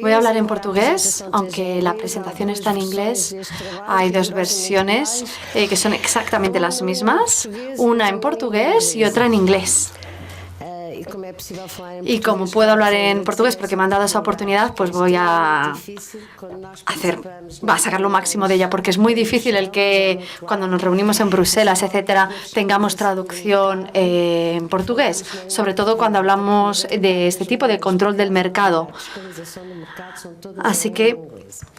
Voy a hablar en portugués, aunque la presentación está en inglés. Hay dos versiones que son exactamente las mismas, una en portugués y otra en inglés. Y como puedo hablar en portugués porque me han dado esa oportunidad, pues voy a sacar lo máximo de ella, porque es muy difícil el que cuando nos reunimos en Bruselas, etcétera, tengamos traducción en portugués, sobre todo cuando hablamos de este tipo de control del mercado. Así que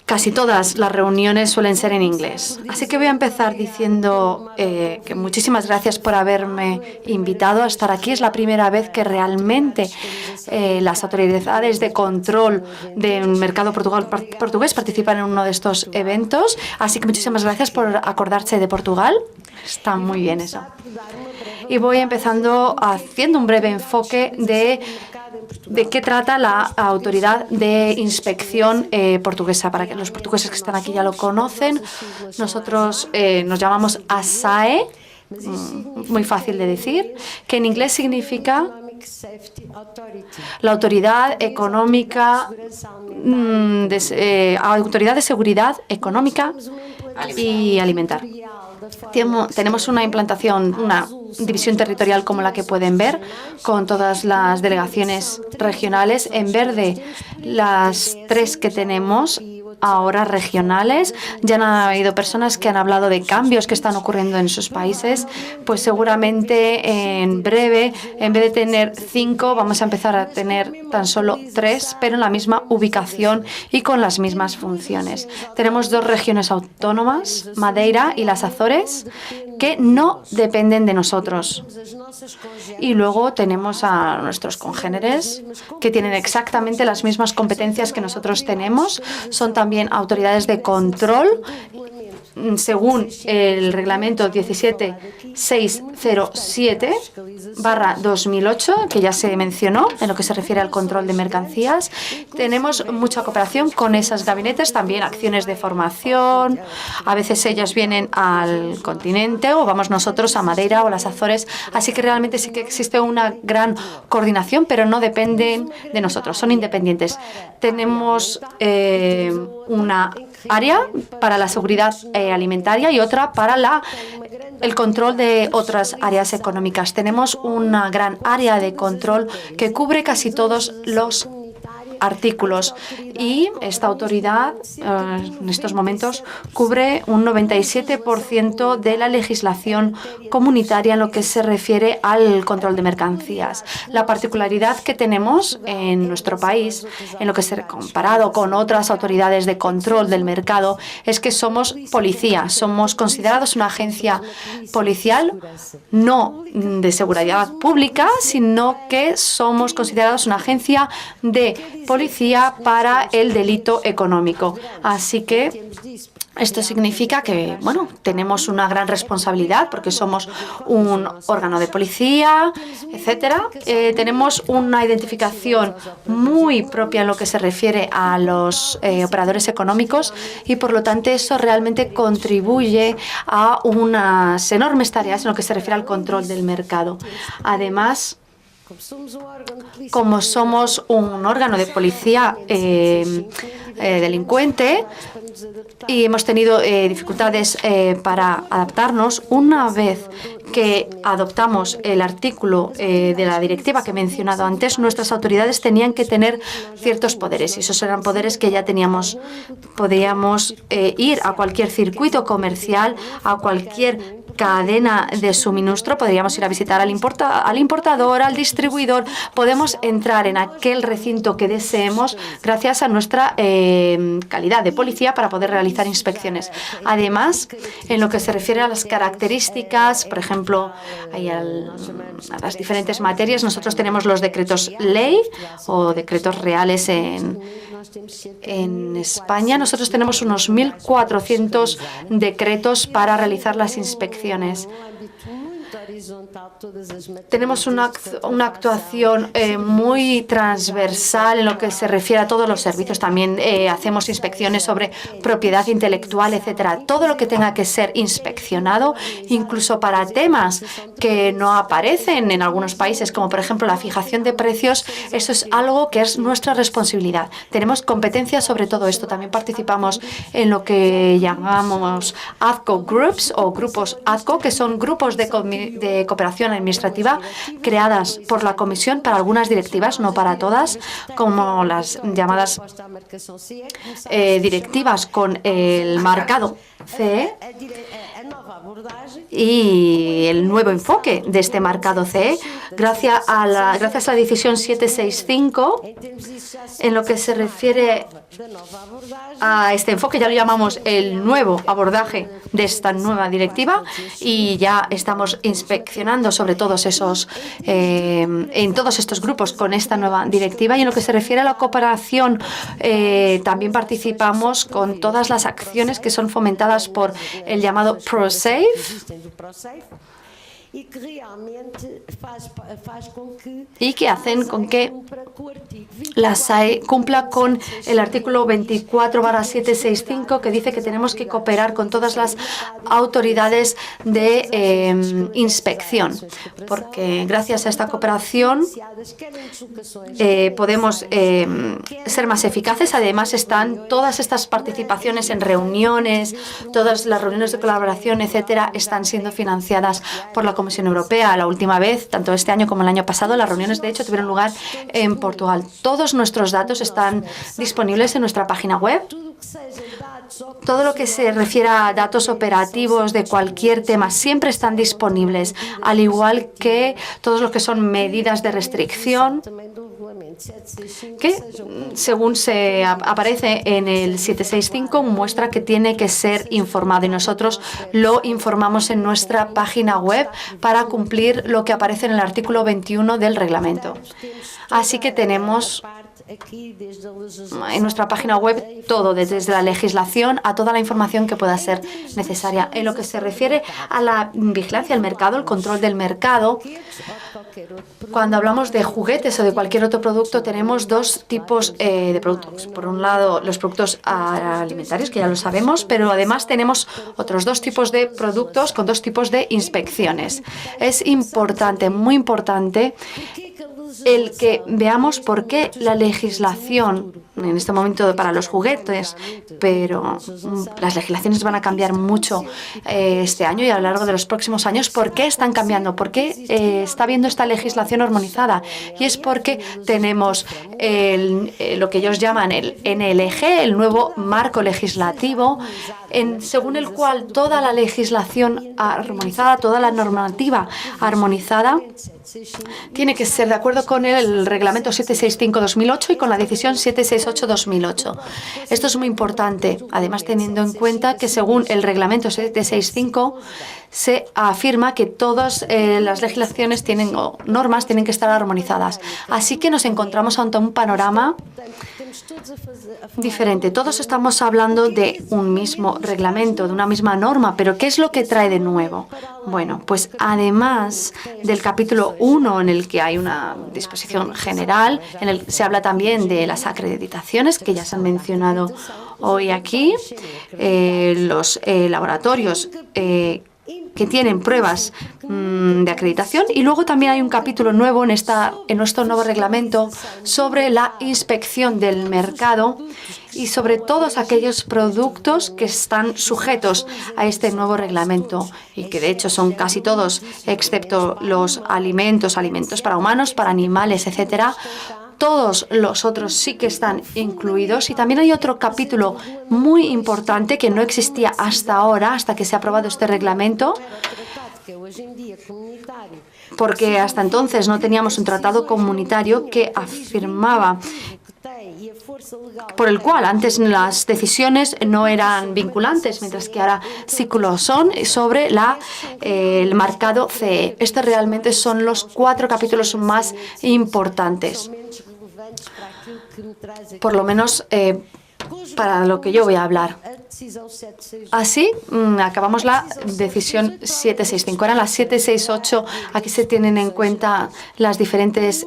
casi todas las reuniones suelen ser en inglés. Así que voy a empezar diciendo que muchísimas gracias por haberme invitado a estar aquí. Es la primera vez que realmente las autoridades de control del mercado portugués participan en uno de estos eventos. Así que muchísimas gracias por acordarse de Portugal. Está muy bien eso. Y voy empezando haciendo un breve enfoque de qué trata la autoridad de inspección portuguesa. Para que los portugueses que están aquí ya lo conocen, nosotros nos llamamos ASAE, muy fácil de decir, que en inglés significa la autoridad económica, autoridad de seguridad económica y alimentar. Tenemos una implantación, una división territorial como la que pueden ver, con todas las delegaciones regionales. En verde, las 3 que tenemos ahora regionales. Ya han habido personas que han hablado de cambios que están ocurriendo en sus países. Pues seguramente en breve, en vez de tener 5, vamos a empezar a tener tan solo 3, pero en la misma ubicación y con las mismas funciones. Tenemos 2 regiones autónomas, Madeira y las Azores, que no dependen de nosotros. Y luego tenemos a nuestros congéneres, que tienen exactamente las mismas competencias que nosotros tenemos. Son también autoridades de control, según el reglamento 17607/2008, que ya se mencionó en lo que se refiere al control de mercancías. Tenemos mucha cooperación con esos gabinetes, también acciones de formación. A veces ellos vienen al continente o vamos nosotros a Madeira o las Azores. Así que realmente sí que existe una gran coordinación, pero no dependen de nosotros, son independientes. Tenemos una área para la seguridad alimentaria y otra para el control de otras áreas económicas. Tenemos una gran área de control que cubre casi todos los artículos y esta autoridad en estos momentos cubre un 97% de la legislación comunitaria en lo que se refiere al control de mercancías. La particularidad que tenemos en nuestro país, en lo que se ha comparado con otras autoridades de control del mercado, es que somos policía, somos considerados una agencia policial, no de seguridad pública, sino que somos considerados una agencia de policía para el delito económico. Así que esto significa que, bueno, tenemos una gran responsabilidad porque somos un órgano de policía, etcétera. Tenemos una identificación muy propia en lo que se refiere a los operadores económicos y, por lo tanto, eso realmente contribuye a unas enormes tareas en lo que se refiere al control del mercado. Además, como somos un órgano de policía delincuente y hemos tenido dificultades para adaptarnos, una vez que adoptamos el artículo de la directiva que he mencionado antes, nuestras autoridades tenían que tener ciertos poderes, y esos eran poderes que ya teníamos. Podíamos ir a cualquier circuito comercial, a cualquier cadena de suministro, podríamos ir a visitar al importador, al distribuidor, podemos entrar en aquel recinto que deseemos gracias a nuestra calidad de policía para poder realizar inspecciones. Además, en lo que se refiere a las características, por ejemplo, a las diferentes materias, nosotros tenemos los decretos ley o decretos reales en España. Nosotros tenemos unos 1.400 decretos para realizar las inspecciones. tenemos una actuación muy transversal en lo que se refiere a todos los servicios. También hacemos inspecciones sobre propiedad intelectual, etcétera. Todo lo que tenga que ser inspeccionado, incluso para temas que no aparecen en algunos países, como por ejemplo la fijación de precios, eso es algo que es nuestra responsabilidad. Tenemos competencia sobre todo esto. También participamos en lo que llamamos ADCO Groups o grupos ADCO, que son grupos de cooperación administrativa creadas por la Comisión para algunas directivas, no para todas, como las llamadas directivas con el marcado CE y el nuevo enfoque de este marcado CE, gracias a la decisión 765, en lo que se refiere a este enfoque, ya lo llamamos el nuevo abordaje de esta nueva directiva, y ya estamos inspeccionando sobre todos esos, en todos estos grupos con esta nueva directiva. Y en lo que se refiere a la cooperación, también participamos con todas las acciones que son fomentadas por el llamado ProSafe, y que hacen con que la SAE cumpla con el artículo 24/765, que dice que tenemos que cooperar con todas las autoridades de inspección, porque gracias a esta cooperación podemos ser más eficaces. Además, están todas estas participaciones en reuniones, todas las reuniones de colaboración, etcétera, están siendo financiadas por la Comisión Europea. La última vez, tanto este año como el año pasado, las reuniones de hecho tuvieron lugar en Portugal. Todos nuestros datos están disponibles en nuestra página web. Todo lo que se refiere a datos operativos de cualquier tema siempre están disponibles, al igual que todos los que son medidas de restricción, que según se aparece en el 765 muestra que tiene que ser informado, y nosotros lo informamos en nuestra página web para cumplir lo que aparece en el artículo 21 del reglamento. Así que tenemos en nuestra página web todo, desde la legislación a toda la información que pueda ser necesaria. En lo que se refiere a la vigilancia del mercado, el control del mercado, cuando hablamos de juguetes o de cualquier otro producto, tenemos dos tipos de productos. Por un lado, los productos alimentarios, que ya lo sabemos, pero además tenemos otros dos tipos de productos con dos tipos de inspecciones. Es importante, muy importante, el que veamos por qué la legislación en este momento para los juguetes, pero las legislaciones van a cambiar mucho este año y a lo largo de los próximos años. ¿Por qué están cambiando? ¿Por qué está habiendo esta legislación armonizada? Y es porque tenemos lo que ellos llaman el NLG, el nuevo marco legislativo, según el cual toda la legislación armonizada, toda la normativa armonizada tiene que ser de acuerdo con el reglamento 765/2008 y con la decisión 768/2008. Esto es muy importante, además teniendo en cuenta que según el reglamento 765 se afirma que todas las legislaciones o normas tienen que estar armonizadas. Así que nos encontramos ante un panorama diferente. Todos estamos hablando de un mismo reglamento, de una misma norma, pero ¿qué es lo que trae de nuevo? Bueno, pues además del capítulo 1, en el que hay una disposición general, en el que se habla también de las acreditaciones, que ya se han mencionado hoy aquí, los laboratorios que tienen pruebas de acreditación, y luego también hay un capítulo nuevo en nuestro nuevo reglamento sobre la inspección del mercado y sobre todos aquellos productos que están sujetos a este nuevo reglamento, y que de hecho son casi todos, excepto los alimentos para humanos, para animales, etcétera. Todos los otros sí que están incluidos. Y también hay otro capítulo muy importante que no existía hasta ahora, hasta que se ha aprobado este reglamento, porque hasta entonces no teníamos un tratado comunitario que afirmaba, por el cual antes las decisiones no eran vinculantes, mientras que ahora sí que lo son, sobre el marcado CE. Estos realmente son los 4 capítulos más importantes, por lo menos para lo que yo voy a hablar. Así acabamos la decisión 765. Ahora las 768, aquí se tienen en cuenta las diferentes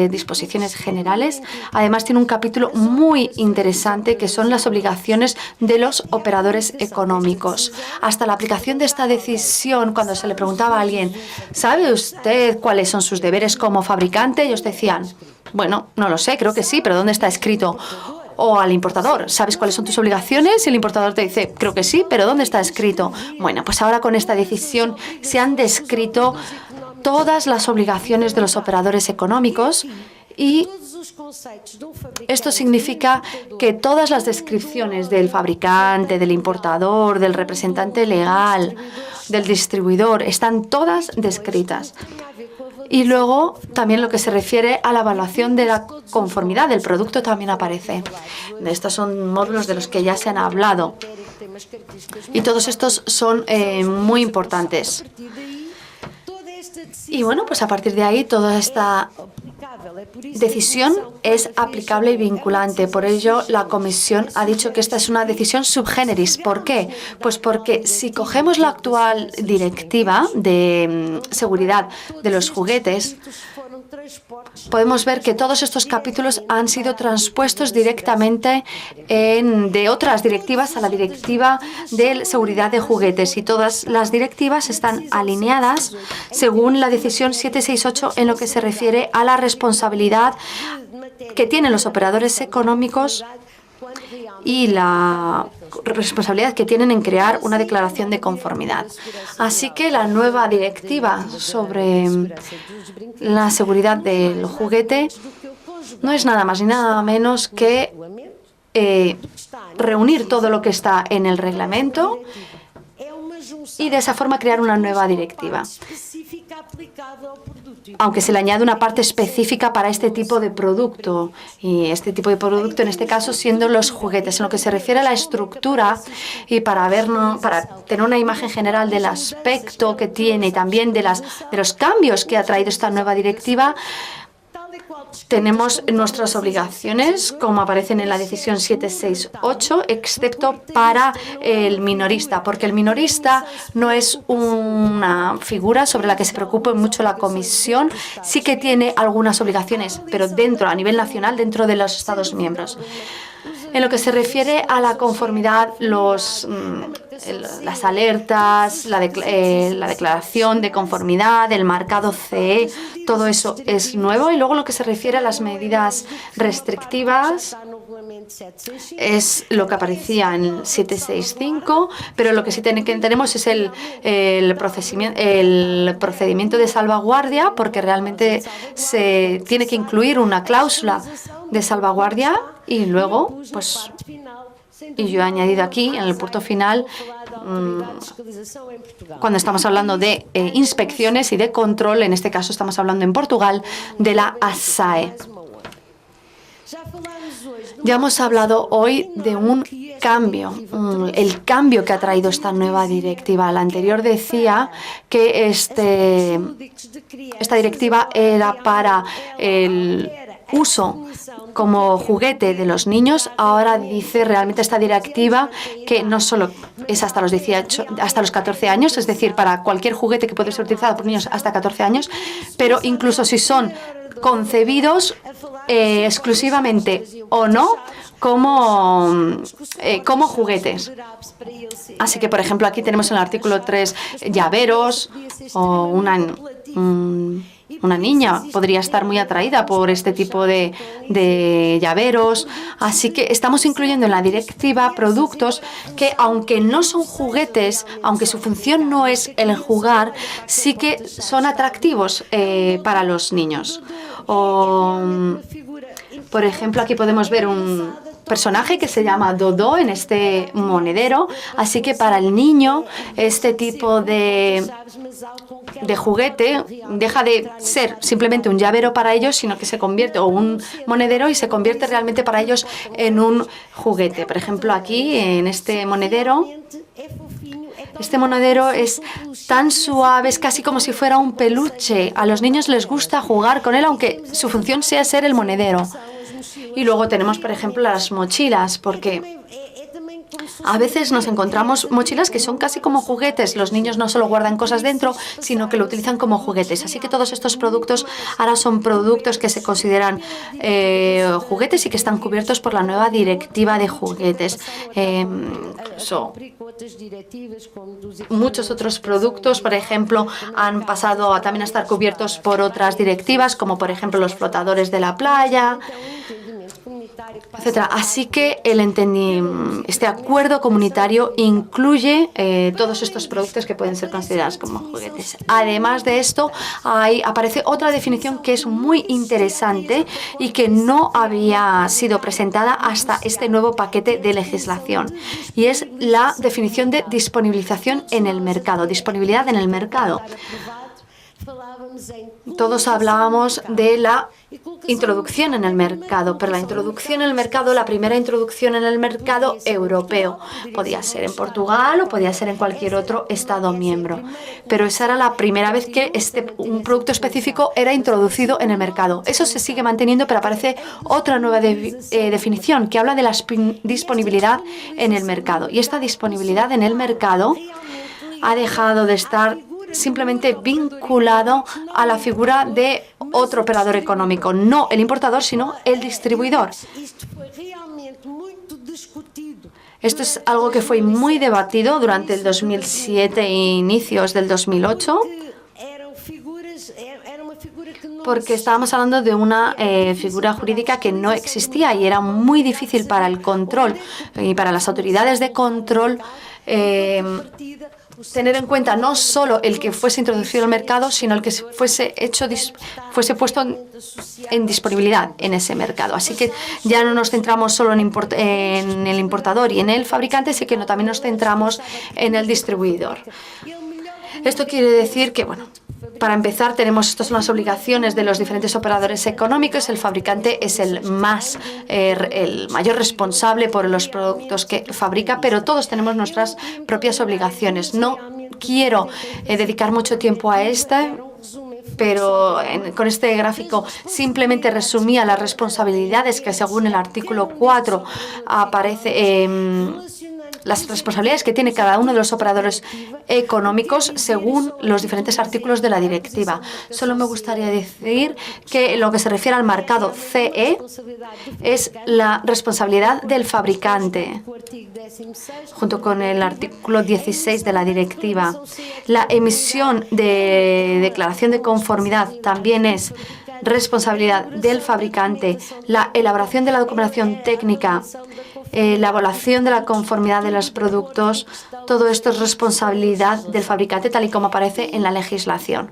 disposiciones generales. Además tiene un capítulo muy interesante que son las obligaciones de los operadores económicos. Hasta la aplicación de esta decisión, cuando se le preguntaba a alguien, ¿sabe usted cuáles son sus deberes como fabricante? Ellos decían, bueno, no lo sé, creo que sí, pero ¿dónde está escrito? O al importador, ¿sabes cuáles son tus obligaciones? Y el importador te dice, creo que sí, pero ¿dónde está escrito? Bueno, pues ahora con esta decisión se han descrito todas las obligaciones de los operadores económicos y esto significa que todas las descripciones del fabricante, del importador, del representante legal, del distribuidor, están todas descritas. Y luego también lo que se refiere a la evaluación de la conformidad del producto también aparece. Estos son módulos de los que ya se han hablado. Y todos estos son muy importantes. Y bueno, pues a partir de ahí toda esta decisión es aplicable y vinculante. Por ello, la Comisión ha dicho que esta es una decisión sub generis. ¿Por qué? Pues porque si cogemos la actual directiva de seguridad de los juguetes, podemos ver que todos estos capítulos han sido transpuestos directamente de otras directivas a la directiva de seguridad de juguetes y todas las directivas están alineadas según la decisión 768 en lo que se refiere a la responsabilidad que tienen los operadores económicos y la responsabilidad que tienen en crear una declaración de conformidad. Así que la nueva directiva sobre la seguridad del juguete no es nada más ni nada menos que reunir todo lo que está en el reglamento y de esa forma crear una nueva directiva. Aunque se le añade una parte específica para este tipo de producto, y este tipo de producto en este caso siendo los juguetes. En lo que se refiere a la estructura y para tener una imagen general del aspecto que tiene y también de los cambios que ha traído esta nueva directiva, tenemos nuestras obligaciones, como aparecen en la decisión 768, excepto para el minorista, porque el minorista no es una figura sobre la que se preocupe mucho la Comisión. Sí que tiene algunas obligaciones, pero a nivel nacional, dentro de los Estados miembros. En lo que se refiere a la conformidad, las alertas, la declaración de conformidad, el marcado CE, todo eso es nuevo. Y luego lo que se refiere a las medidas restrictivas es lo que aparecía en el 765, pero lo que sí tenemos es el procedimiento de salvaguardia, porque realmente se tiene que incluir una cláusula de salvaguardia y luego, pues, y yo he añadido aquí en el punto final, cuando estamos hablando de inspecciones y de control, en este caso estamos hablando en Portugal de la ASAE. Ya hemos hablado hoy de un cambio, el cambio que ha traído esta nueva directiva. La anterior decía que esta directiva era para el uso como juguete de los niños. Ahora dice realmente esta directiva que no solo es hasta los 14 años, es decir, para cualquier juguete que puede ser utilizado por niños hasta 14 años, pero incluso si son concebidos exclusivamente o no como juguetes. Así que, por ejemplo, aquí tenemos en el artículo 3 llaveros o una niña podría estar muy atraída por este tipo de llaveros. Así que estamos incluyendo en la directiva productos que, aunque no son juguetes, aunque su función no es el jugar, sí que son atractivos para los niños. Por ejemplo, aquí podemos ver un personaje que se llama Dodó en este monedero. Así que para el niño este tipo de juguete deja de ser simplemente un llavero para ellos, sino que se convierte, o un monedero, y se convierte realmente para ellos en un juguete. Por ejemplo, aquí en este monedero es tan suave, es casi como si fuera un peluche. A los niños les gusta jugar con él, aunque su función sea ser el monedero. Y luego tenemos, por ejemplo, las mochilas, porque A veces nos encontramos mochilas que son casi como juguetes. Los niños no solo guardan cosas dentro, sino que lo utilizan como juguetes. Así que todos estos productos ahora son productos que se consideran juguetes y que están cubiertos por la nueva directiva de juguetes. Muchos otros productos, por ejemplo, han pasado también a estar cubiertos por otras directivas, como por ejemplo los flotadores de la playa, etcétera. Así que este acuerdo comunitario incluye todos estos productos que pueden ser considerados como juguetes. Además de esto, aparece otra definición que es muy interesante y que no había sido presentada hasta este nuevo paquete de legislación, y es la definición de disponibilización en el mercado, disponibilidad en el mercado. Todos hablábamos de la introducción en el mercado, pero la introducción en el mercado, la primera introducción en el mercado europeo, podía ser en Portugal o podía ser en cualquier otro Estado miembro. Pero esa era la primera vez que un producto específico era introducido en el mercado. Eso se sigue manteniendo, pero aparece otra nueva definición que habla de la disponibilidad en el mercado. Y esta disponibilidad en el mercado ha dejado de estar simplemente vinculado a la figura de otro operador económico, no el importador, sino el distribuidor. Esto es algo que fue muy debatido durante el 2007 e inicios del 2008, porque estábamos hablando de una figura jurídica que no existía y era muy difícil para el control y para las autoridades de control tener en cuenta no solo el que fuese introducido al mercado, sino el que fuese puesto en disponibilidad en ese mercado. Así que ya no nos centramos solo en el importador y en el fabricante, sino que también nos centramos en el distribuidor. Esto quiere decir que, bueno, para empezar, estas son las obligaciones de los diferentes operadores económicos. El fabricante es el mayor responsable por los productos que fabrica, pero todos tenemos nuestras propias obligaciones. No quiero dedicar mucho tiempo a pero con este gráfico simplemente resumía las responsabilidades que según el artículo 4 aparece las responsabilidades que tiene cada uno de los operadores económicos según los diferentes artículos de la directiva. Solo me gustaría decir que lo que se refiere al marcado CE es la responsabilidad del fabricante, junto con el artículo 16 de la directiva. La emisión de declaración de conformidad también es responsabilidad del fabricante. La elaboración de la documentación técnica, la evaluación de la conformidad de los productos, todo esto es responsabilidad del fabricante, tal y como aparece en la legislación.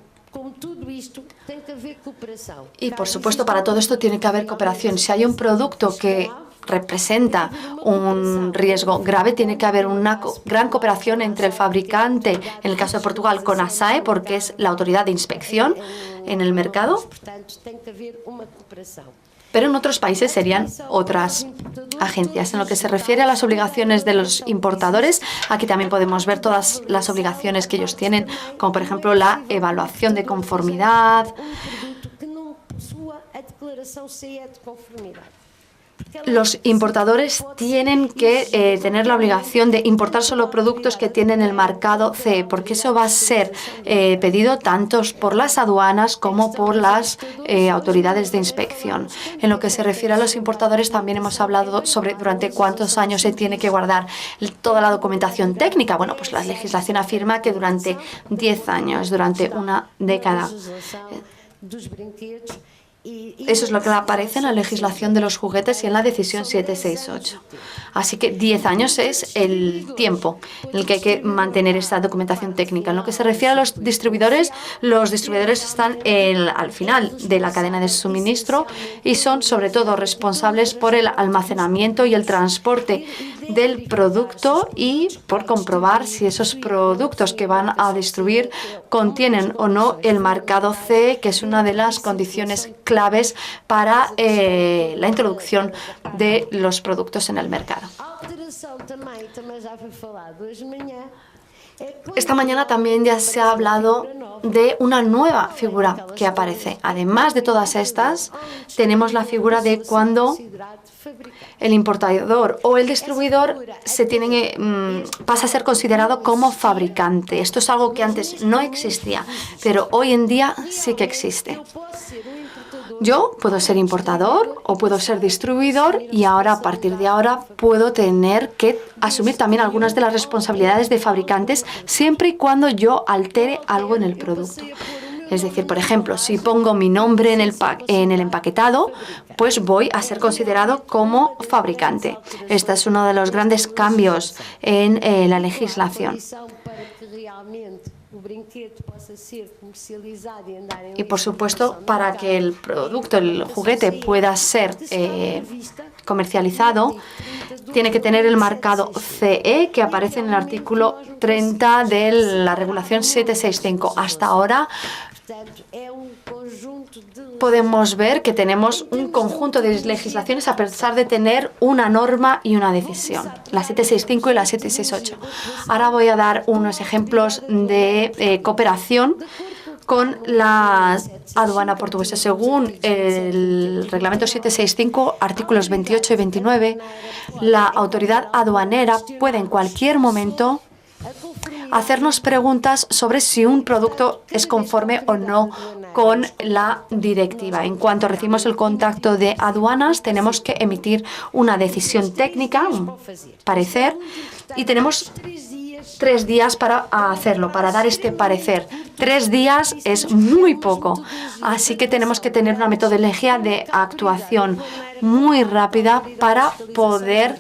Y, por supuesto, para todo esto tiene que haber cooperación. Si hay un producto que representa un riesgo grave, tiene que haber una gran cooperación entre el fabricante, en el caso de Portugal, con ASAE, porque es la autoridad de inspección en el mercado. Pero en otros países serían otras agencias. En lo que se refiere a las obligaciones de los importadores, aquí también podemos ver todas las obligaciones que ellos tienen, como por ejemplo la evaluación de conformidad. Los importadores tienen que tener la obligación de importar solo productos que tienen el marcado CE, porque eso va a ser pedido tanto por las aduanas como por las autoridades de inspección. En lo que se refiere a los importadores, también hemos hablado sobre durante cuántos años se tiene que guardar toda la documentación técnica. Bueno, pues la legislación afirma que durante 10 años, durante una década. Eso es lo que aparece en la legislación de los juguetes y en la decisión 768. Así que 10 años es el tiempo en el que hay que mantener esta documentación técnica. En lo que se refiere a los distribuidores están al final de la cadena de suministro y son sobre todo responsables por el almacenamiento y el transporte del producto y por comprobar si esos productos que van a distribuir contienen o no el marcado CE, que es una de las condiciones claves para la introducción de los productos en el mercado. Esta mañana también ya se ha hablado de una nueva figura que aparece. Además de todas estas, tenemos la figura de cuando el importador o el distribuidor pasa a ser considerado como fabricante. Esto es algo que antes no existía, pero hoy en día sí que existe. Yo puedo ser importador o puedo ser distribuidor y ahora, a partir de ahora, puedo tener que asumir también algunas de las responsabilidades de fabricantes siempre y cuando yo altere algo en el producto. Es decir, por ejemplo, si pongo mi nombre en el empaquetado, pues voy a ser considerado como fabricante. Este es uno de los grandes cambios en la legislación. Y por supuesto, para que el producto, el juguete, pueda ser comercializado, tiene que tener el marcado CE que aparece en el artículo 30 de la regulación 765. Hasta ahora podemos ver que tenemos un conjunto de legislaciones a pesar de tener una norma y una decisión, la 765 y la 768. Ahora voy a dar unos ejemplos de cooperación con la aduana portuguesa. Según el reglamento 765, artículos 28 y 29, la autoridad aduanera puede en cualquier momento hacernos preguntas sobre si un producto es conforme o no con la directiva. En cuanto recibimos el contacto de aduanas, tenemos que emitir una decisión técnica, un parecer, y tenemos 3 días para hacerlo, para dar este parecer. 3 días es muy poco, así que tenemos que tener una metodología de actuación muy rápida para poder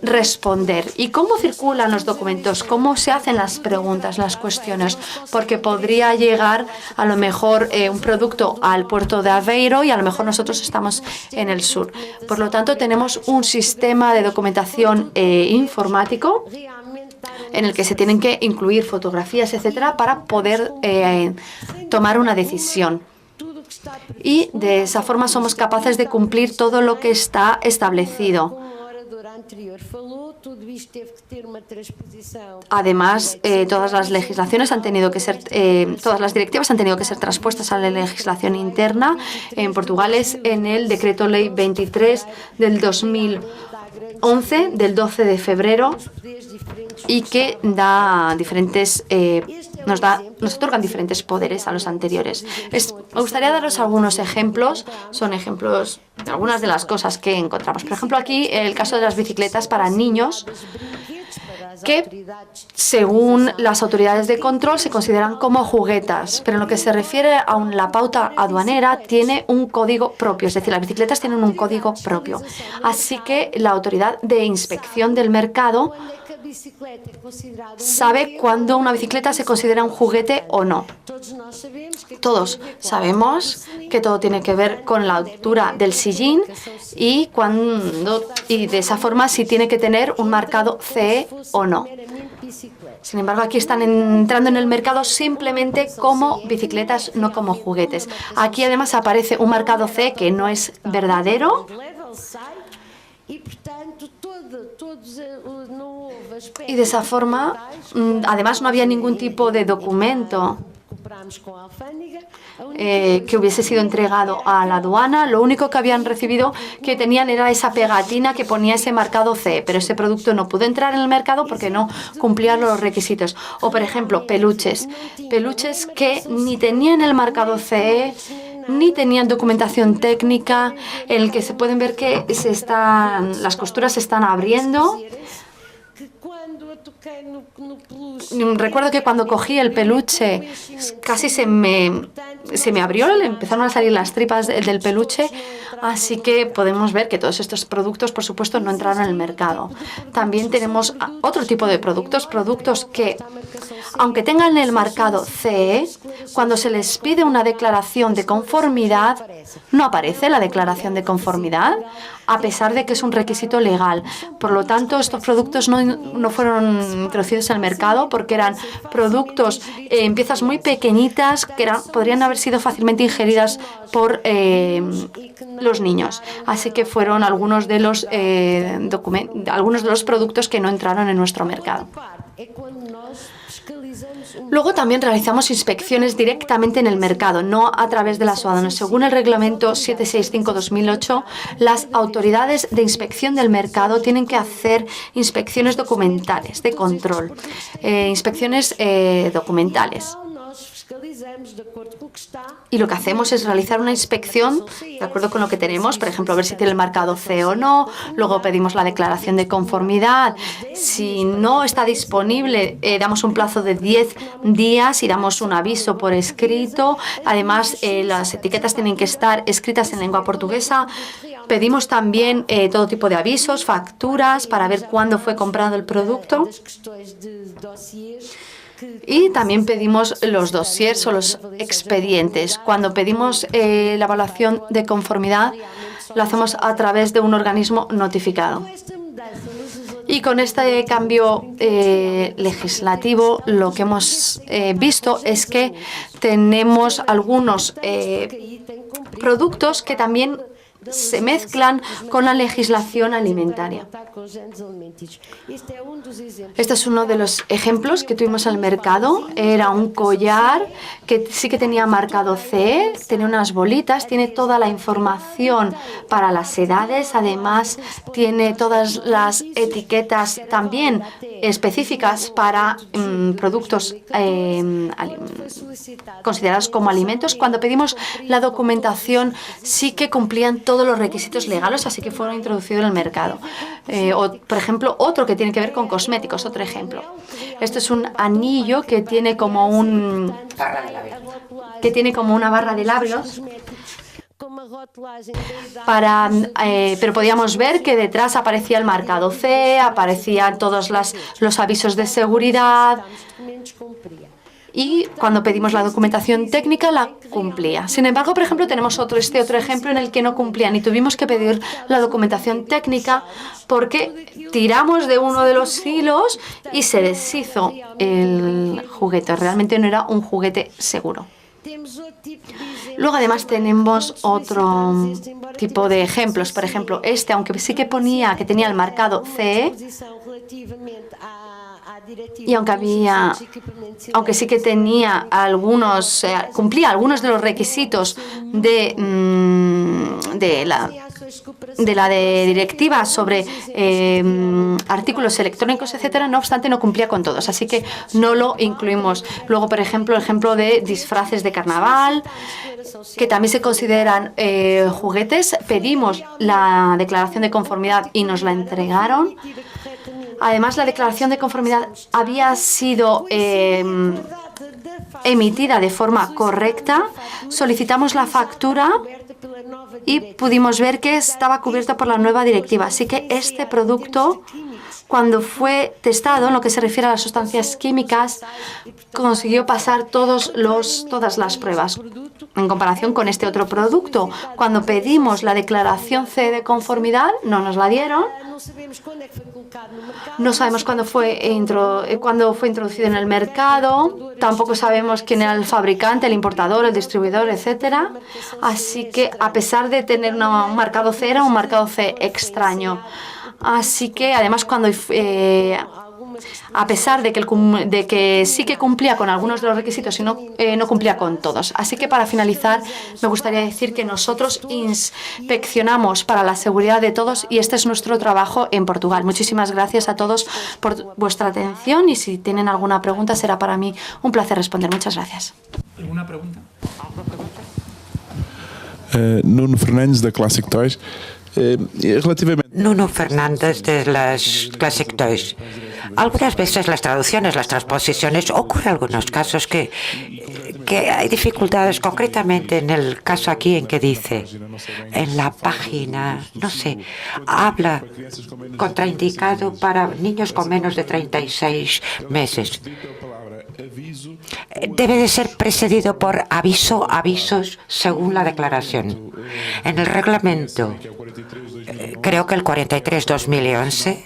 responder. ¿Y cómo circulan los documentos? ¿Cómo se hacen las preguntas, las cuestiones? Porque podría llegar a lo mejor un producto al puerto de Aveiro y a lo mejor nosotros estamos en el sur. Por lo tanto, tenemos un sistema de documentación informático en el que se tienen que incluir fotografías, etcétera, para poder tomar una decisión. Y de esa forma somos capaces de cumplir todo lo que está establecido. Además, todas las legislaciones han tenido que ser, todas las directivas han tenido que ser transpuestas a la legislación interna. En Portugal es en el Decreto Ley 23 del 2011, del 12 de febrero, y que da diferentes, nos otorgan diferentes poderes a los anteriores. Me gustaría daros algunos ejemplos, son ejemplos de algunas de las cosas que encontramos. Por ejemplo, aquí el caso de las bicicletas para niños, que según las autoridades de control se consideran como juguetas, pero en lo que se refiere a la pauta aduanera tiene un código propio, es decir, las bicicletas tienen un código propio. Así que la autoridad de inspección del mercado sabe cuándo una bicicleta se considera un juguete o no. Todos sabemos que todo tiene que ver con la altura del sillín y de esa forma si tiene que tener un marcado CE o no. Sin embargo, aquí están entrando en el mercado simplemente como bicicletas, no como juguetes. Aquí además aparece un marcado CE que no es verdadero. Y de esa forma, además no había ningún tipo de documento que hubiese sido entregado a la aduana. Lo único que habían recibido que tenían era esa pegatina que ponía ese marcado CE, pero ese producto no pudo entrar en el mercado porque no cumplía los requisitos. O, por ejemplo, peluches que ni tenían el marcado CE, ni tenían documentación técnica, en el que se pueden ver que las costuras se están abriendo. Recuerdo que cuando cogí el peluche casi se me abrió, le empezaron a salir las tripas del peluche, así que podemos ver que todos estos productos, por supuesto, no entraron en el mercado. También tenemos otro tipo de productos que, aunque tengan el marcado CE, cuando se les pide una declaración de conformidad, no aparece la declaración de conformidad. a pesar de que es un requisito legal. Por lo tanto, estos productos no fueron introducidos en el mercado porque eran productos en piezas muy pequeñitas que podrían haber sido fácilmente ingeridas por los niños. Así que fueron algunos de los productos que no entraron en nuestro mercado. Luego también realizamos inspecciones directamente en el mercado, no a través de las aduanas. Según el reglamento 765/2008, las autoridades de inspección del mercado tienen que hacer inspecciones documentales de control, inspecciones documentales. Y lo que hacemos es realizar una inspección de acuerdo con lo que tenemos, por ejemplo, ver si tiene el marcado CE o no, luego pedimos la declaración de conformidad. Si no está disponible, damos un plazo de 10 días y damos un aviso por escrito. Además, las etiquetas tienen que estar escritas en lengua portuguesa. Pedimos también todo tipo de avisos, facturas, para ver cuándo fue comprado el producto. Y también pedimos los dossiers o los expedientes. Cuando pedimos la evaluación de conformidad, lo hacemos a través de un organismo notificado. Y con este cambio legislativo, lo que hemos visto es que tenemos algunos productos que también se mezclan con la legislación alimentaria. Este es uno de los ejemplos que tuvimos al mercado. Era un collar que sí que tenía marcado CE, tenía unas bolitas, tiene toda la información para las edades, además tiene todas las etiquetas también específicas para productos considerados como alimentos. Cuando pedimos la documentación sí que cumplían todos los requisitos legales, así que fueron introducidos en el mercado. Por ejemplo, otro que tiene que ver con cosméticos, otro ejemplo. Esto es un anillo que tiene como una barra de labios. Pero podíamos ver que detrás aparecía el marcado C, aparecían todos los avisos de seguridad. Y cuando pedimos la documentación técnica, la cumplía. Sin embargo, por ejemplo, tenemos otro ejemplo en el que no cumplían y tuvimos que pedir la documentación técnica porque tiramos de uno de los hilos y se deshizo el juguete. Realmente no era un juguete seguro. Luego, además, tenemos otro tipo de ejemplos. Por ejemplo, aunque sí que ponía que tenía el marcado CE, y aunque sí que tenía cumplía algunos de los requisitos de la directiva sobre artículos electrónicos, etcétera, no obstante no cumplía con todos, así que no lo incluimos. Luego, por ejemplo, el ejemplo de disfraces de carnaval, que también se consideran juguetes. Pedimos la declaración de conformidad y nos la entregaron. Además, la declaración de conformidad había sido emitida de forma correcta. Solicitamos la factura y pudimos ver que estaba cubierta por la nueva directiva. Así que este producto, cuando fue testado en lo que se refiere a las sustancias químicas, consiguió pasar todas las pruebas. En comparación con este otro producto, cuando pedimos la declaración C de conformidad, no nos la dieron. No sabemos cuándo fue introducido en el mercado. Tampoco sabemos quién era el fabricante, el importador, el distribuidor, etcétera. Así que, a pesar de tener un marcado C, era un marcado C extraño. Así que, además, a pesar de que sí que cumplía con algunos de los requisitos y no cumplía con todos. Así que, para finalizar, me gustaría decir que nosotros inspeccionamos para la seguridad de todos y este es nuestro trabajo en Portugal. Muchísimas gracias a todos por vuestra atención y si tienen alguna pregunta será para mí un placer responder. Muchas gracias. ¿Alguna pregunta? Nuno Fernández, de Classic Toys. Nuno Fernández de las Classic Toys. Algunas veces las traducciones, las transposiciones, ocurre algunos casos que hay dificultades, concretamente en el caso aquí en que dice, en la página, no sé, habla contraindicado para niños con menos de 36 meses. Debe de ser precedido por avisos según la declaración. En el reglamento Creo que el 43/2011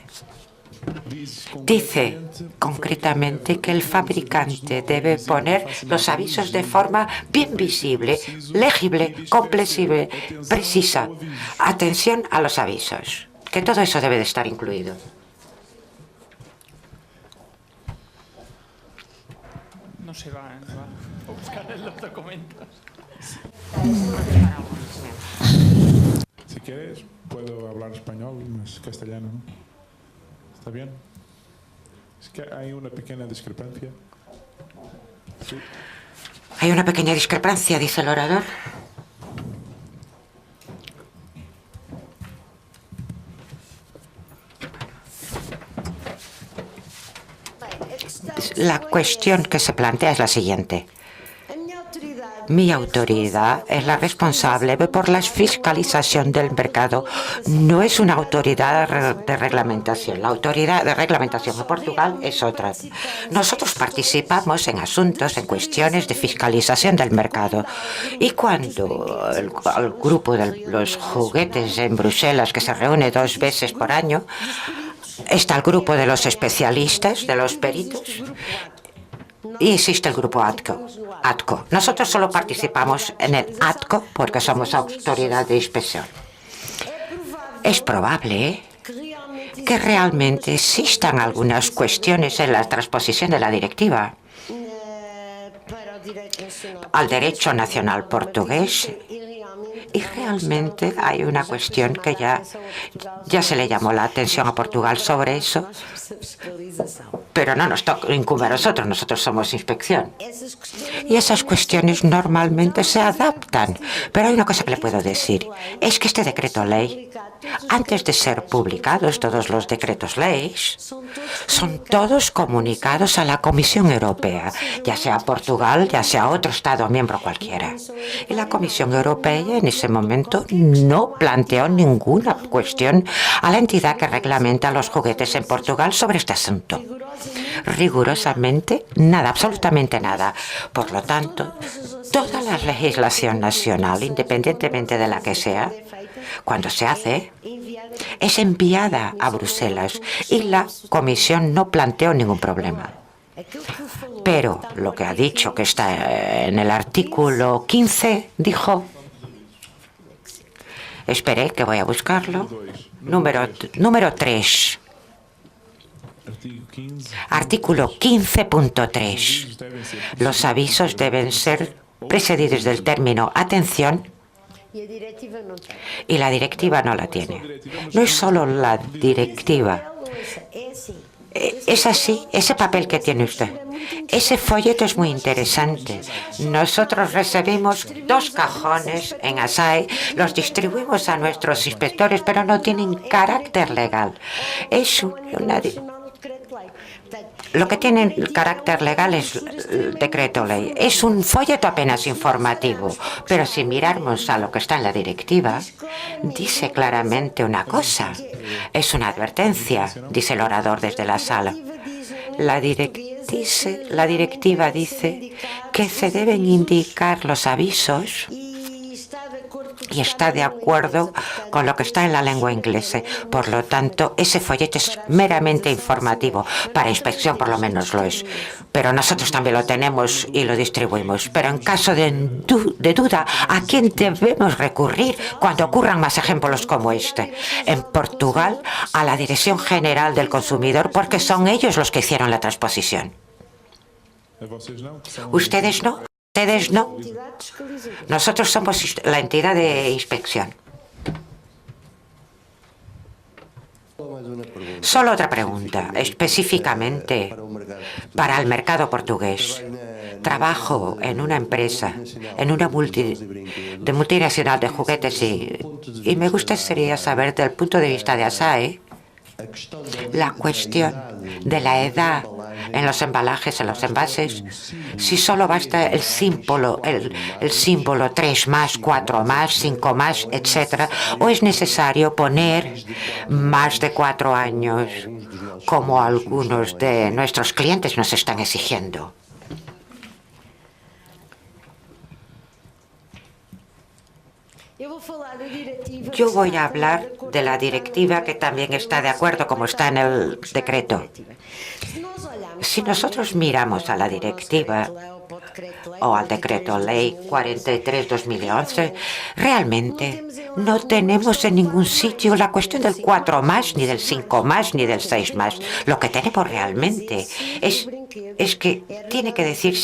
dice concretamente que el fabricante debe poner los avisos de forma bien visible, legible, comprensible, precisa. Atención a los avisos, que todo eso debe de estar incluido. No se va a buscar en los documentos. Si quieres, puedo hablar español, más castellano, ¿no? ¿Está bien? Es que hay una pequeña discrepancia. Sí. Hay una pequeña discrepancia, dice el orador. La cuestión que se plantea es la siguiente. Mi autoridad es la responsable por la fiscalización del mercado. No es una autoridad de reglamentación. La autoridad de reglamentación en Portugal es otra. Nosotros participamos en asuntos, en cuestiones de fiscalización del mercado. Y cuando el grupo de los juguetes en Bruselas, que se reúne 2 veces por año, está el grupo de los especialistas, de los peritos, y existe el grupo ATCO. Nosotros solo participamos en el ATCO porque somos autoridad de inspección. Es probable que realmente existan algunas cuestiones en la transposición de la directiva al derecho nacional portugués. Y realmente hay una cuestión que ya se le llamó la atención a Portugal sobre eso, pero no nos incumbe a nosotros somos inspección. Y esas cuestiones normalmente se adaptan. Pero hay una cosa que le puedo decir, es que este decreto ley, antes de ser publicados, todos los decretos leyes, son todos comunicados a la Comisión Europea, ya sea Portugal, ya sea otro Estado miembro cualquiera. Y la Comisión Europea en ese momento no planteó ninguna cuestión a la entidad que reglamenta los juguetes en Portugal sobre este asunto. Rigurosamente nada, absolutamente nada. Por lo tanto, toda la legislación nacional, independientemente de la que sea, cuando se hace, es enviada a Bruselas y la Comisión no planteó ningún problema. Pero lo que ha dicho, que está en el artículo 15, dijo... Esperé, que voy a buscarlo. Número 3. Artículo 15.3. Los avisos deben ser precedidos del término atención y la directiva no la tiene. No es solo la directiva. Es así, ese papel que tiene usted. Ese folleto es muy interesante. Nosotros recibimos 2 cajones en ASAE, los distribuimos a nuestros inspectores, pero no tienen carácter legal. Lo que tiene carácter legal es el decreto ley. Es un folleto apenas informativo, pero si miramos a lo que está en la directiva, dice claramente una cosa. Es una advertencia, dice el orador desde la sala. La directiva dice que se deben indicar los avisos y está de acuerdo con lo que está en la lengua inglesa. Por lo tanto, ese folleto es meramente informativo. Para inspección, por lo menos lo es. Pero nosotros también lo tenemos y lo distribuimos. Pero en caso de duda, ¿a quién debemos recurrir cuando ocurran más ejemplos como este? En Portugal, a la Dirección General del Consumidor, porque son ellos los que hicieron la transposición. ¿Ustedes no? ¿Ustedes no? Nosotros somos la entidad de inspección. Solo otra pregunta, específicamente para el mercado portugués. Trabajo en una empresa, en una multinacional de juguetes y me gustaría saber, desde el punto de vista de ASAE, la cuestión de la edad en los embalajes, en los envases, si solo basta el símbolo 3 más, 4 más, 5 más, etcétera, o es necesario poner más de 4 años, como algunos de nuestros clientes nos están exigiendo. Yo voy a hablar de la directiva que también está de acuerdo como está en el decreto. Si nosotros miramos a la directiva o al decreto ley 43/2011, realmente no tenemos en ningún sitio la cuestión del 4+, ni del 5+, ni del 6+. Lo que tenemos realmente es que tiene que decir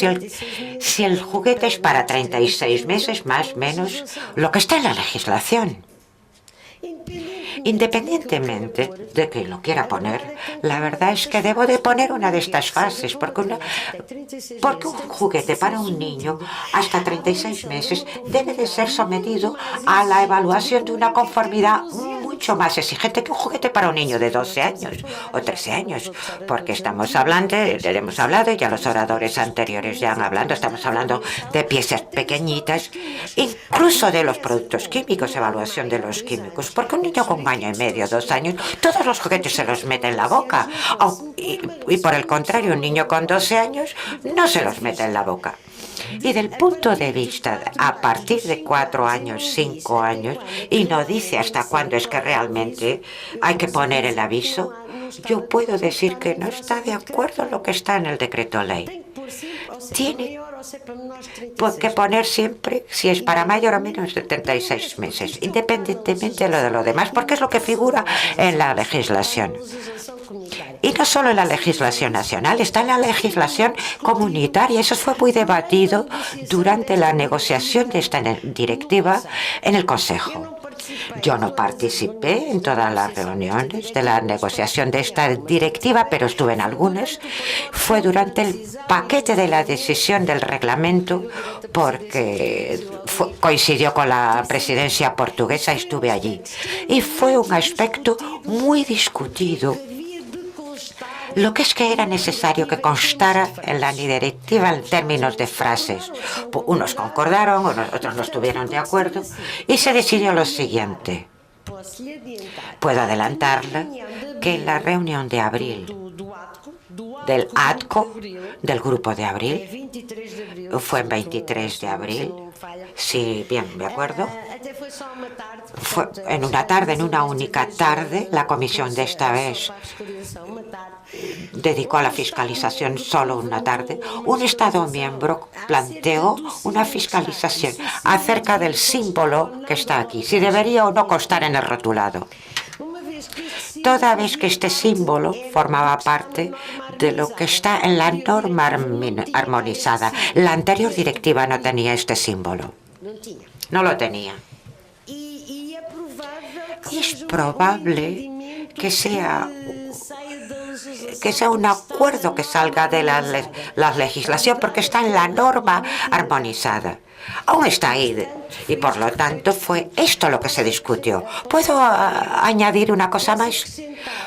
si el juguete es para 36 meses, más o menos, lo que está en la legislación. Independientemente de que lo quiera poner, la verdad es que debo de poner una de estas fases, porque un juguete para un niño hasta 36 meses debe de ser sometido a la evaluación de una conformidad mucho más exigente que un juguete para un niño de 12 años o 13 años, porque hemos hablado, y ya los oradores anteriores ya han hablado, estamos hablando de piezas pequeñitas, incluso de los productos químicos, evaluación de los químicos, porque un niño con 1 año y medio, 2 años, todos los juguetes se los mete en la boca, y por el contrario, un niño con 12 años no se los mete en la boca. Y del punto de vista, a partir de 4 años, 5 años, y no dice hasta cuándo es que realmente hay que poner el aviso, yo puedo decir que no está de acuerdo en lo que está en el decreto ley. Tiene que poner siempre si es para mayor o menos de 36 meses, independientemente de lo demás, porque es lo que figura en la legislación. Y no solo en la legislación nacional, está en la legislación comunitaria. Eso fue muy debatido durante la negociación de esta directiva en el Consejo. Yo no participé en todas las reuniones de la negociación de esta directiva, pero estuve en algunas. Fue durante el paquete de la decisión del reglamento, porque coincidió con la presidencia portuguesa, estuve allí. Y fue un aspecto muy discutido. Lo que es que era necesario que constara en la directiva en términos de frases. Unos concordaron, otros no estuvieron de acuerdo, y se decidió lo siguiente. Puedo adelantarle que en la reunión de abril del ATCO, del grupo de abril, fue el 23 de abril, sí, bien, me acuerdo, fue en una tarde, en una única tarde, la comisión de esta vez dedicó a la fiscalización solo una tarde. Un Estado miembro planteó una fiscalización acerca del símbolo que está aquí, si debería o no constar en el rotulado. Toda vez que este símbolo formaba parte de lo que está en la norma armonizada. La anterior directiva no tenía este símbolo. No lo tenía. Y es probable que sea un acuerdo que salga de la legislación, porque está en la norma armonizada. Aún está ahí, y por lo tanto fue esto lo que se discutió. ¿Puedo añadir una cosa más?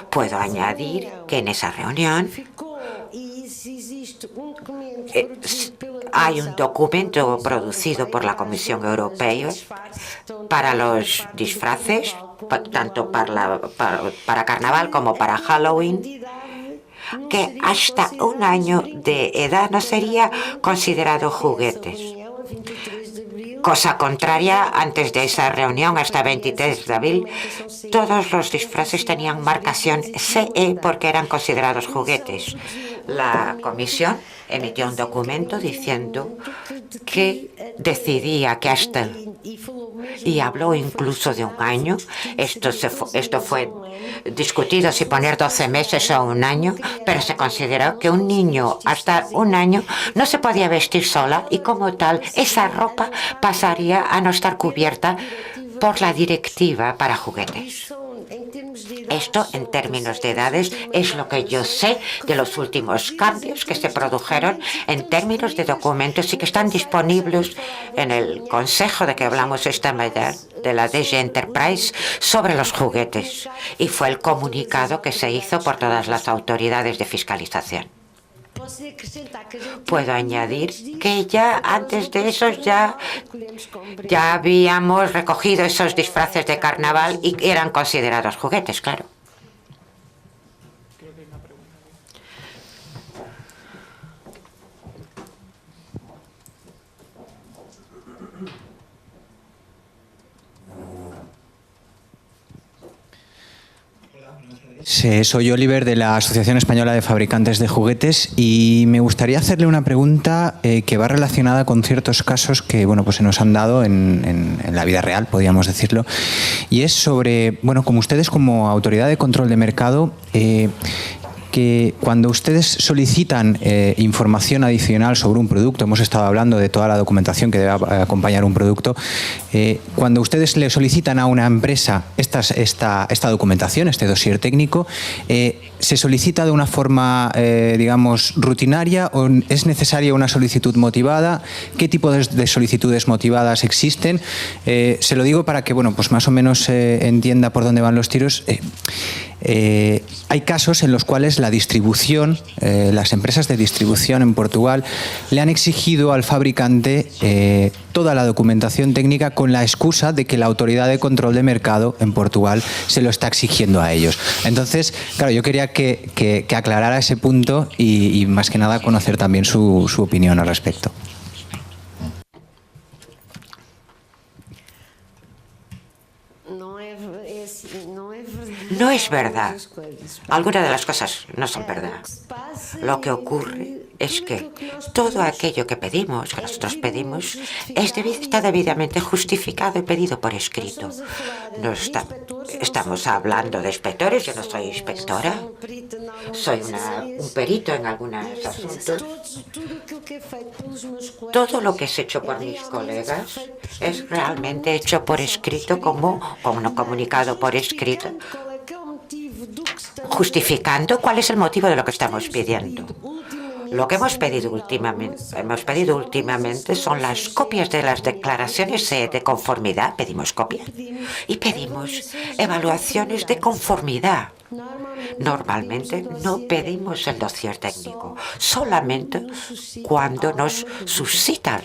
Puedo añadir que en esa reunión hay un documento producido por la Comisión Europea para los disfraces, tanto para Carnaval como para Halloween, que hasta 1 año de edad no sería considerado juguetes. Cosa contraria, antes de esa reunión, hasta 23 de abril, todos los disfraces tenían marcación CE porque eran considerados juguetes. La Comisión emitió un documento diciendo que decidía que hasta, y habló incluso de 1 año, esto fue discutido si poner 12 meses o 1 año, pero se consideró que un niño hasta 1 año no se podía vestir sola, y como tal esa ropa pasaría a no estar cubierta por la directiva para juguetes. Esto, en términos de edades, es lo que yo sé de los últimos cambios que se produjeron en términos de documentos y que están disponibles en el Consejo de que hablamos esta mañana, de la DG Enterprise, sobre los juguetes. Y fue el comunicado que se hizo por todas las autoridades de fiscalización. Puedo añadir que ya antes de eso ya habíamos recogido esos disfraces de carnaval y eran considerados juguetes, claro. Sí, soy Oliver de la Asociación Española de Fabricantes de Juguetes y me gustaría hacerle una pregunta que va relacionada con ciertos casos que pues se nos han dado en la vida real, podríamos decirlo, y es sobre, como ustedes como autoridad de control de mercado, que cuando ustedes solicitan información adicional sobre un producto, hemos estado hablando de toda la documentación que debe acompañar un producto, cuando ustedes le solicitan a una empresa esta documentación, este dossier técnico, ¿se solicita de una forma, digamos, rutinaria o es necesaria una solicitud motivada? ¿Qué tipo de solicitudes motivadas existen? Se lo digo para que, pues más o menos entienda por dónde van los tiros. Hay casos en los cuales la distribución, las empresas de distribución en Portugal le han exigido al fabricante toda la documentación técnica con la excusa de que la autoridad de control de mercado en Portugal se lo está exigiendo a ellos. Entonces, claro, yo quería que aclarara ese punto y más que nada conocer también su opinión al respecto. No es verdad. Algunas de las cosas no son verdad. Lo que ocurre es que todo aquello que pedimos, que nosotros pedimos, está debidamente justificado y pedido por escrito. Estamos hablando de inspectores, yo no soy inspectora, soy un perito en algunos asuntos. Todo lo que es hecho por mis colegas es realmente hecho por escrito, como un comunicado por escrito, justificando cuál es el motivo de lo que estamos pidiendo. Lo que hemos pedido últimamente son las copias de las declaraciones de conformidad. Pedimos copias y pedimos evaluaciones de conformidad. Normalmente no pedimos el dossier técnico, solamente cuando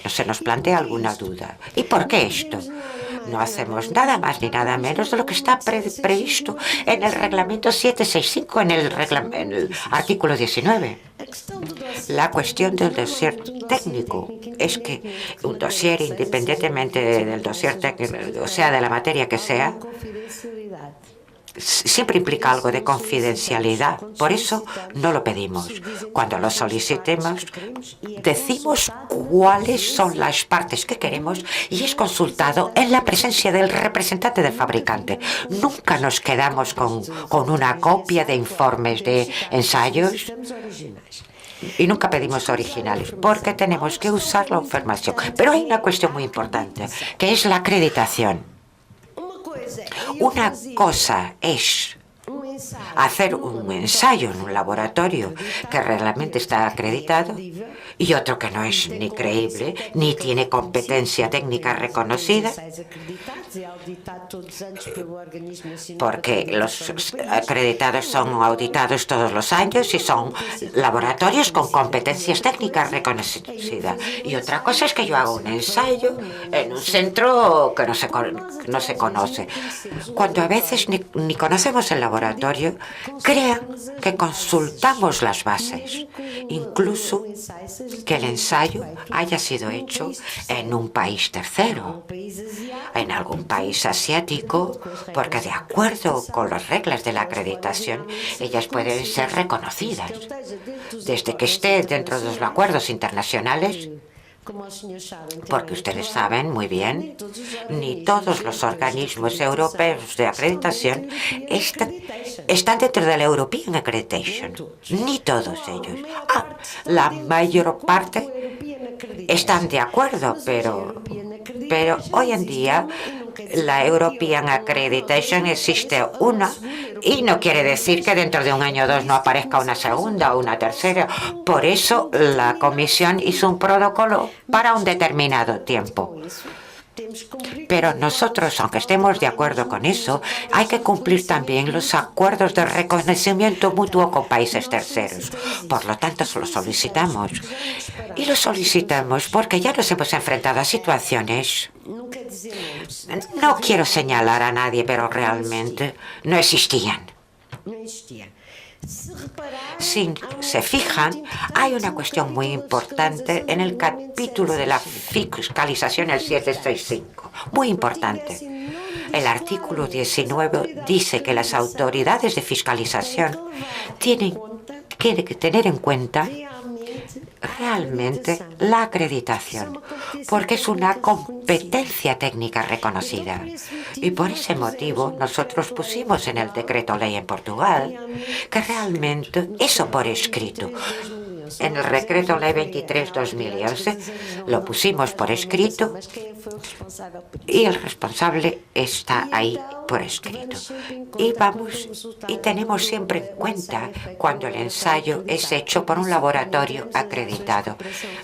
se nos plantea alguna duda. ¿Y por qué esto? No hacemos nada más ni nada menos de lo que está previsto en el reglamento 765, en el artículo 19. La cuestión del dossier técnico es que un dossier, independientemente del dossier técnico, o sea, de la materia que sea, siempre implica algo de confidencialidad. Por eso no lo pedimos. Cuando lo solicitemos, decimos cuáles son las partes que queremos y es consultado en la presencia del representante del fabricante. Nunca nos quedamos con una copia de informes de ensayos y nunca pedimos originales porque tenemos que usar la información. Pero hay una cuestión muy importante, que es la acreditación. Una cosa es hacer un ensayo en un laboratorio que realmente está acreditado y otro que no es ni creíble ni tiene competencia técnica reconocida, porque los acreditados son auditados todos los años y son laboratorios con competencias técnicas reconocidas. Y otra cosa es que yo hago un ensayo en un centro que no se conoce. Cuando a veces ni conocemos el laboratorio, crean que consultamos las bases, incluso que el ensayo haya sido hecho en un país tercero, en algún país asiático, porque de acuerdo con las reglas de la acreditación, ellas pueden ser reconocidas. Desde que esté dentro de los acuerdos internacionales, porque ustedes saben muy bien, ni todos los organismos europeos de acreditación están dentro de la European Accreditation, ni todos ellos. La mayor parte están de acuerdo, pero hoy en día la European Accreditation existe una y no quiere decir que dentro de un año o dos no aparezca una segunda o una tercera. Por eso la Comisión hizo un protocolo para un determinado tiempo. Pero nosotros, aunque estemos de acuerdo con eso, hay que cumplir también los acuerdos de reconocimiento mutuo con países terceros. Por lo tanto, lo solicitamos. Y lo solicitamos porque ya nos hemos enfrentado a situaciones. No quiero señalar a nadie, pero realmente no existían. Si se fijan, hay una cuestión muy importante en el capítulo de la fiscalización, el 765. Muy importante. El artículo 19 dice que las autoridades de fiscalización tienen que tener en cuenta realmente la acreditación, porque es una competencia técnica reconocida. Y por ese motivo nosotros pusimos en el decreto ley en Portugal que realmente eso por escrito. En el decreto ley 23/2011 lo pusimos por escrito y el responsable está ahí por escrito. Y tenemos siempre en cuenta cuando el ensayo es hecho por un laboratorio acreditado.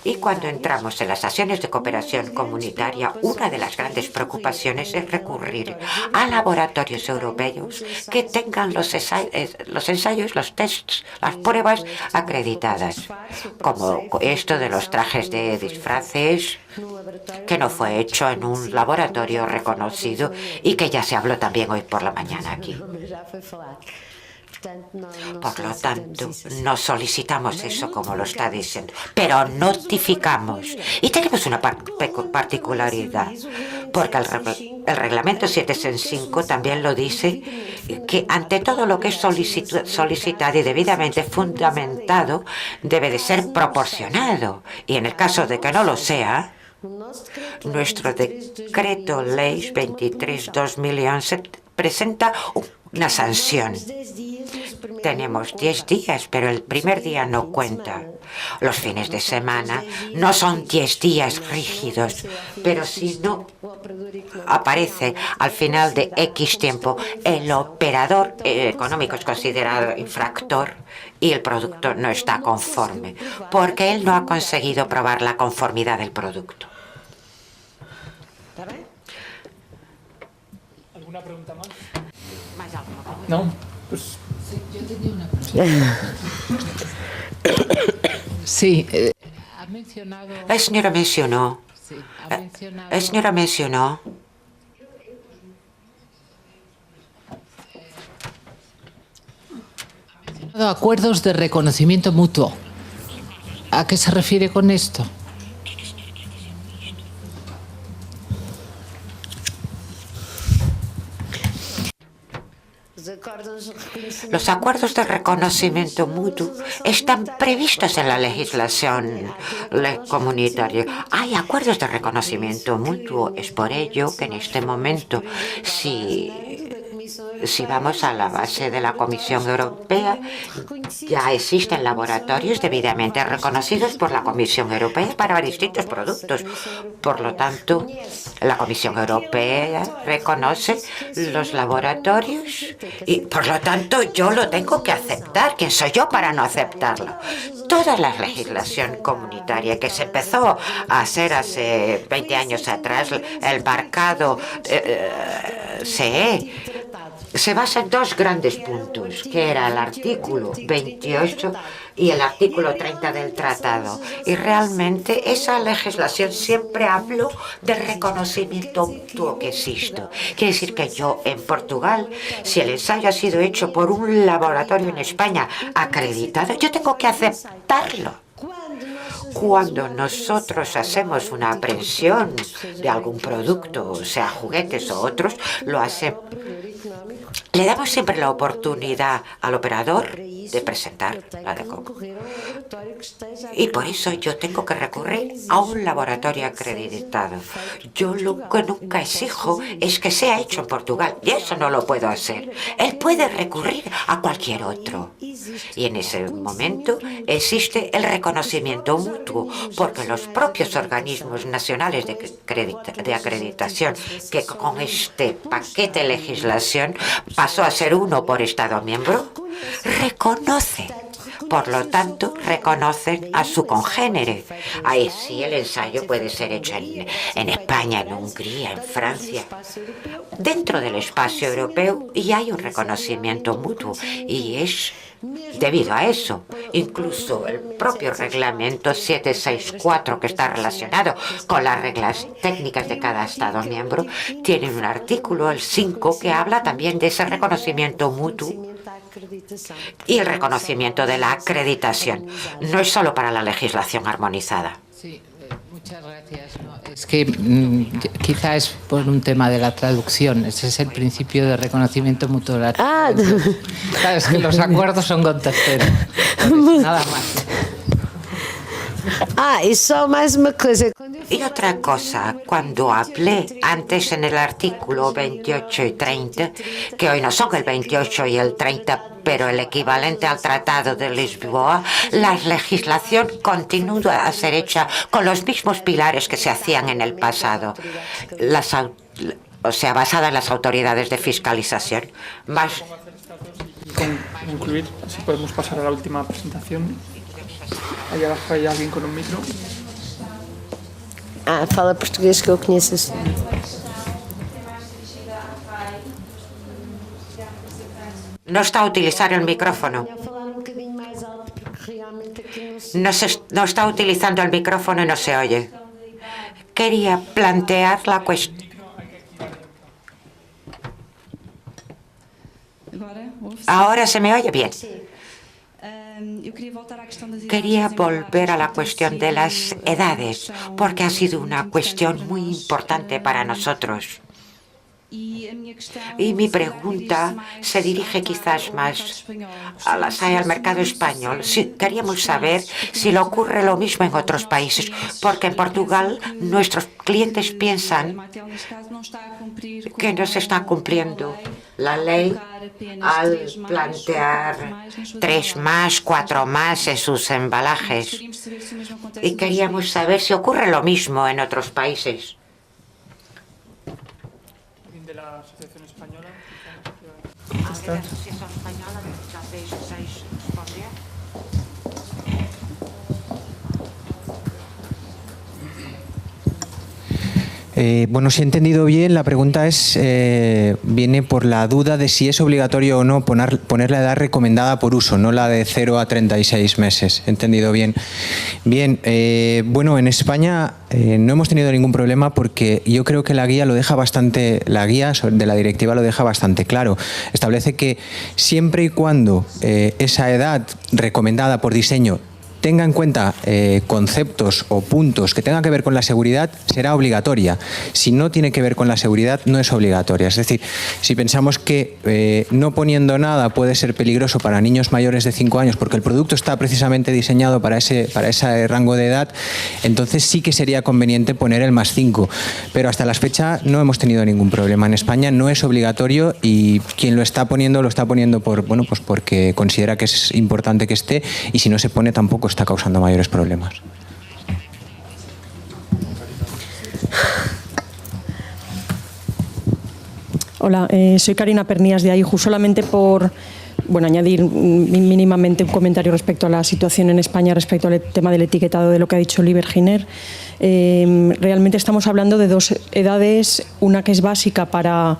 Y cuando entramos en las acciones de cooperación comunitaria, una de las grandes preocupaciones es recurrir a laboratorios europeos que tengan los ensayos, los tests, las pruebas acreditadas, como esto de los trajes de disfraces, que no fue hecho en un laboratorio reconocido y que ya se habló también hoy por la mañana aquí. Por lo tanto, no solicitamos eso como lo está diciendo, pero notificamos. Y tenemos una particularidad, porque el reglamento 765 también lo dice, que ante todo lo que es solicitado y debidamente fundamentado, debe de ser proporcionado. Y en el caso de que no lo sea, nuestro decreto ley 23/2011 presenta una sanción. Tenemos 10 días, pero el primer día no cuenta. Los fines de semana no son 10 días rígidos, pero si no aparece al final de X tiempo, el operador económico es considerado infractor y el producto no está conforme, porque él no ha conseguido probar la conformidad del producto. ¿Alguna pregunta más? No, pues... Yo tenía una pregunta. Sí, ha mencionado... La señora mencionó... Sí, ha mencionado... La señora mencionó... acuerdos de reconocimiento mutuo. ¿A qué se refiere con esto? Los acuerdos de reconocimiento mutuo están previstos en la legislación comunitaria. Hay acuerdos de reconocimiento mutuo. Es por ello que en este momento, si vamos a la base de la Comisión Europea, ya existen laboratorios debidamente reconocidos por la Comisión Europea para distintos productos. Por lo tanto, la Comisión Europea reconoce los laboratorios y, por lo tanto, yo lo tengo que aceptar. ¿Quién soy yo para no aceptarlo? Toda la legislación comunitaria que se empezó a hacer hace 20 años atrás, el marcado CE, se basa en dos grandes puntos, que era el artículo 28 y el artículo 30 del tratado. Y realmente esa legislación siempre habló del reconocimiento mutuo que existe. Quiere decir que yo en Portugal, si el ensayo ha sido hecho por un laboratorio en España acreditado, yo tengo que aceptarlo. Cuando nosotros hacemos una aprehensión de algún producto, sea juguetes o otros, le damos siempre la oportunidad al operador de presentar la declaración. Y por eso yo tengo que recurrir a un laboratorio acreditado. Yo lo que nunca exijo es que sea hecho en Portugal, y eso no lo puedo hacer. Él puede recurrir a cualquier otro. Y en ese momento existe el reconocimiento mutuo, porque los propios organismos nacionales de acreditación, que con este paquete de legislación pasó a ser uno por Estado miembro, reconoce. Por lo tanto, reconocen a su congénere. Ahí sí el ensayo puede ser hecho en España, en Hungría, en Francia, dentro del espacio europeo, y hay un reconocimiento mutuo. Y es debido a eso, incluso el propio reglamento 764, que está relacionado con las reglas técnicas de cada Estado miembro, tiene un artículo, el 5, que habla también de ese reconocimiento mutuo y el reconocimiento de la acreditación. No es solo para la legislación armonizada. Sí, Muchas gracias. No, es que quizá es por un tema de la traducción. Ese es el principio de reconocimiento mutuo de la traducción. Claro, es que los acuerdos son con terceros. Nada más. E só mais uma coisa. Y otra cosa, cuando hablé antes en el artículo 28 y 30, que hoy no son el 28 y el 30, pero el equivalente al Tratado de Lisboa, la legislación continúa a ser hecha con los mismos pilares que se hacían en el pasado, o sea, basada en las autoridades de fiscalización. Más... Concluir, si podemos pasar a la última presentación. Ahí abajo hay alguien con un micro. Fala português que eu conheço assim. No está utilizando el micrófono. No está utilizando el micrófono y no se oye. Quería plantear la cuestión. Ahora se me oye bien. Quería volver a la cuestión de las edades, porque ha sido una cuestión muy importante para nosotros. Y mi pregunta se dirige quizás más al mercado español. Queríamos saber si le ocurre lo mismo en otros países, porque en Portugal nuestros clientes piensan que no se está cumpliendo la ley al plantear 3 más, 4 más en sus embalajes. Y queríamos saber si ocurre lo mismo en otros países. De la Asociación Española. Bueno, si he entendido bien, la pregunta viene por la duda de si es obligatorio o no poner la edad recomendada por uso, no la de 0 a 36 meses. ¿He entendido bien? Bien, bueno, en España no hemos tenido ningún problema porque yo creo que la guía de la directiva lo deja bastante claro. Establece que siempre y cuando esa edad recomendada por diseño tenga en cuenta conceptos o puntos que tengan que ver con la seguridad, será obligatoria. Si no tiene que ver con la seguridad, no es obligatoria. Es decir, si pensamos que no poniendo nada puede ser peligroso para niños mayores de 5 años, porque el producto está precisamente diseñado para ese rango de edad, entonces sí que sería conveniente poner el +5. Pero hasta la fecha no hemos tenido ningún problema. En España no es obligatorio y quien lo está poniendo pues porque considera que es importante que esté, y si no se pone tampoco está causando mayores problemas. Hola, soy Karina Pernías de AIJU. Solamente por añadir mínimamente un comentario respecto a la situación en España, respecto al tema del etiquetado de lo que ha dicho Oliver Giner. Realmente estamos hablando de 2 edades, una que es básica para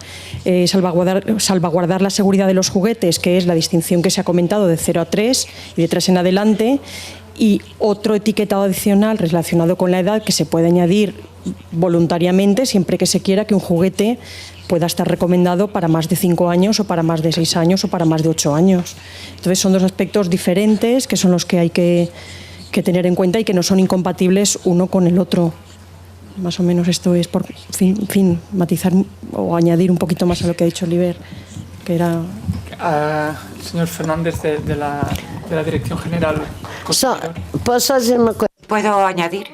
salvaguardar la seguridad de los juguetes, que es la distinción que se ha comentado de 0 a 3 y de 3 en adelante, y otro etiquetado adicional relacionado con la edad que se puede añadir voluntariamente siempre que se quiera que un juguete pueda estar recomendado para más de 5 años o para más de 6 años o para más de 8 años. Entonces son 2 aspectos diferentes que son los que hay que tener en cuenta y que no son incompatibles uno con el otro. Más o menos esto es por fin matizar o añadir un poquito más a lo que ha dicho Oliver, que era... Señor Fernández de la Dirección General. ¿Puedo añadir?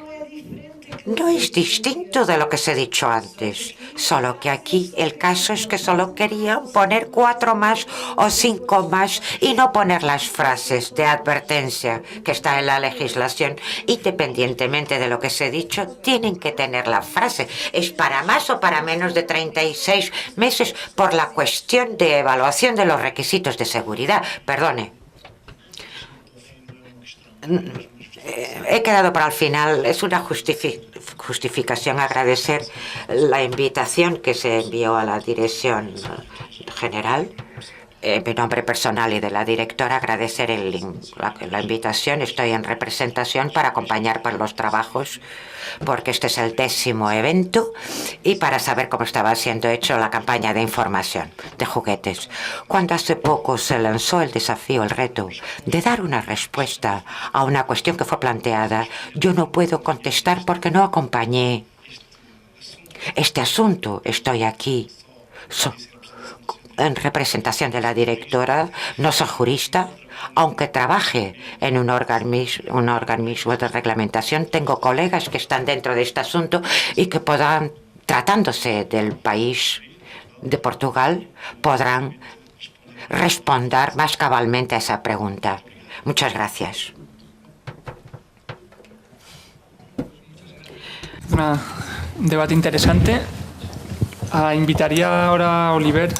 No es distinto de lo que se ha dicho antes, solo que aquí el caso es que solo querían poner 4 más o 5 más y no poner las frases de advertencia que está en la legislación. Independientemente de lo que se ha dicho, tienen que tener la frase. Es para más o para menos de 36 meses por la cuestión de evaluación de los requisitos de seguridad. Perdone. He quedado para el final. Es una justificación. Agradecer la invitación que se envió a la Dirección General. En mi nombre personal y de la directora, agradecer la invitación. Estoy en representación para acompañar por los trabajos, porque este es el 10º evento, y para saber cómo estaba siendo hecho la campaña de información de juguetes. Cuando hace poco se lanzó el desafío, el reto, de dar una respuesta a una cuestión que fue planteada, yo no puedo contestar porque no acompañé este asunto. Estoy aquí en representación de la directora, no soy jurista, aunque trabaje en un organismo de reglamentación, tengo colegas que están dentro de este asunto y que podrán, tratándose del país de Portugal, podrán responder más cabalmente a esa pregunta. Muchas gracias. Un debate interesante. Invitaría ahora a Oliver